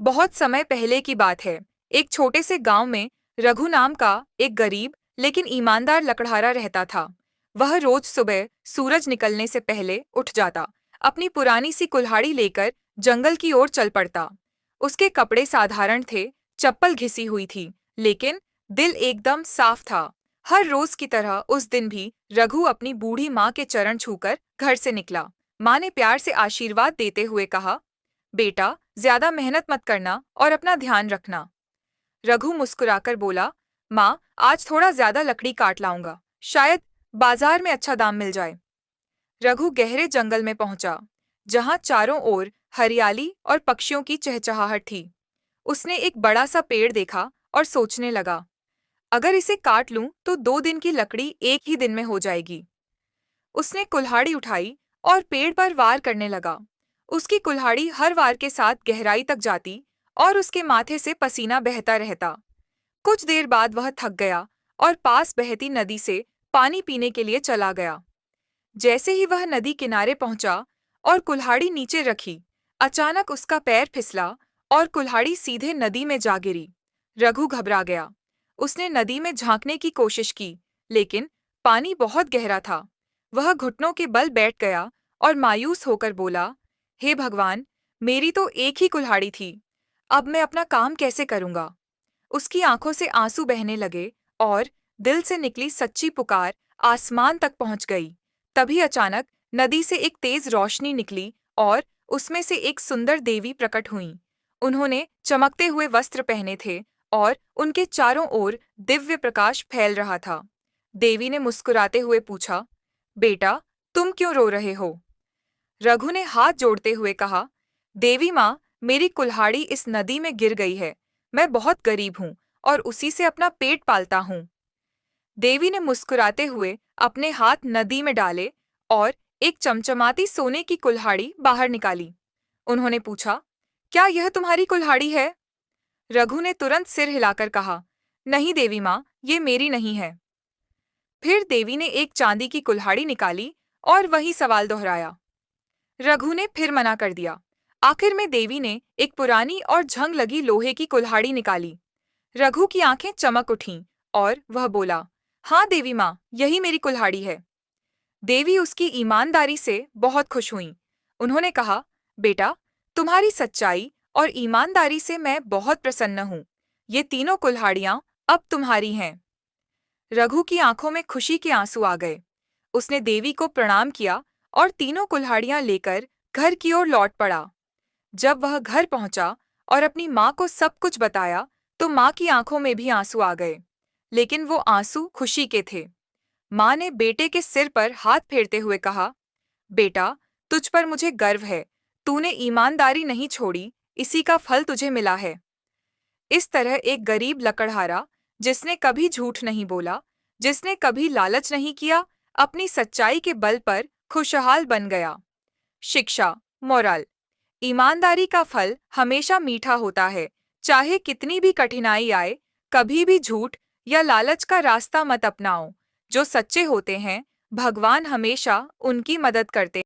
बहुत समय पहले की बात है। एक छोटे से गांव में रघु नाम का एक गरीब लेकिन ईमानदार लकड़हारा रहता था। वह रोज सुबह सूरज निकलने से पहले उठ जाता, अपनी पुरानी सी कुल्हाड़ी लेकर जंगल की ओर चल पड़ता। उसके कपड़े साधारण थे, चप्पल घिसी हुई थी, लेकिन दिल एकदम साफ था। हर रोज की तरह उस दिन भी रघु अपनी बूढ़ी माँ के चरण छूकर घर से निकला। माँ ने प्यार से आशीर्वाद देते हुए कहा, बेटा, ज्यादा मेहनत मत करना और अपना ध्यान रखना। रघु मुस्कुराकर बोला, माँ, आज थोड़ा ज्यादा लकड़ी काट लाऊंगा, शायद बाजार में अच्छा दाम मिल जाए। रघु गहरे जंगल में पहुंचा, जहां चारों ओर हरियाली और पक्षियों की चहचहाहट थी। उसने एक बड़ा सा पेड़ देखा और सोचने लगा, अगर इसे काट लूं तो 2 दिन की लकड़ी एक ही दिन में हो जाएगी। उसने कुल्हाड़ी उठाई और पेड़ पर वार करने लगा। उसकी कुल्हाड़ी हर वार के साथ गहराई तक जाती और उसके माथे से पसीना बहता रहता। कुछ देर बाद वह थक गया और पास बहती नदी से पानी पीने के लिए चला गया। जैसे ही वह नदी किनारे पहुंचा और कुल्हाड़ी नीचे रखी, अचानक उसका पैर फिसला और कुल्हाड़ी सीधे नदी में जा गिरी। रघु घबरा गया। उसने नदी में झांकने की कोशिश की, लेकिन पानी बहुत गहरा था। वह घुटनों के बल बैठ गया और मायूस होकर बोला, हे भगवान, मेरी तो एक ही कुल्हाड़ी थी। अब मैं अपना काम कैसे करूंगा? उसकी आंखों से आंसू बहने लगे और दिल से निकली सच्ची पुकार आसमान तक पहुंच गई। तभी अचानक नदी से एक तेज रोशनी निकली और उसमें से एक सुंदर देवी प्रकट हुई। उन्होंने चमकते हुए वस्त्र पहने थे और उनके चारों ओर दिव्य प्रकाश फैल रहा था। देवी ने मुस्कुराते हुए पूछा, बेटा, तुम क्यों रो रहे हो? रघु ने हाथ जोड़ते हुए कहा, देवी माँ, मेरी कुल्हाड़ी इस नदी में गिर गई है। मैं बहुत गरीब हूँ और उसी से अपना पेट पालता हूँ। देवी ने मुस्कुराते हुए अपने हाथ नदी में डाले और एक चमचमाती सोने की कुल्हाड़ी बाहर निकाली। उन्होंने पूछा, क्या यह तुम्हारी कुल्हाड़ी है? रघु ने तुरंत सिर हिलाकर कहा, नहीं देवी माँ, ये मेरी नहीं है। फिर देवी ने एक चांदी की कुल्हाड़ी निकाली और वही सवाल दोहराया। रघु ने फिर मना कर दिया। आखिर में देवी ने एक पुरानी और झंग लगी लोहे की कुल्हाड़ी निकाली। रघु की आंखें चमक उठीं और वह बोला, हाँ देवी माँ, यही मेरी कुल्हाड़ी है। देवी उसकी ईमानदारी से बहुत खुश हुईं। उन्होंने कहा, बेटा, तुम्हारी सच्चाई और ईमानदारी से मैं बहुत प्रसन्न हूँ। ये तीनों कुल्हाड़ियाँ अब तुम्हारी हैं। रघु की आंखों में खुशी के आंसू आ गए। उसने देवी को प्रणाम किया और तीनों कुल्हाड़ियाँ लेकर घर की ओर लौट पड़ा। जब वह घर पहुंचा और अपनी माँ को सब कुछ बताया, तो माँ की आंखों में भी आंसू आ गए, लेकिन वो आंसू खुशी के थे। माँ ने बेटे के सिर पर हाथ फेरते हुए कहा, बेटा, तुझ पर मुझे गर्व है। तूने ईमानदारी नहीं छोड़ी, इसी का फल तुझे मिला है। इस तरह एक गरीब लकड़हारा, जिसने कभी झूठ नहीं बोला, जिसने कभी लालच नहीं किया, अपनी सच्चाई के बल पर खुशहाल बन गया। शिक्षा, मोरल: ईमानदारी का फल हमेशा मीठा होता है। चाहे कितनी भी कठिनाई आए, कभी भी झूठ या लालच का रास्ता मत अपनाओ। जो सच्चे होते हैं, भगवान हमेशा उनकी मदद करते हैं।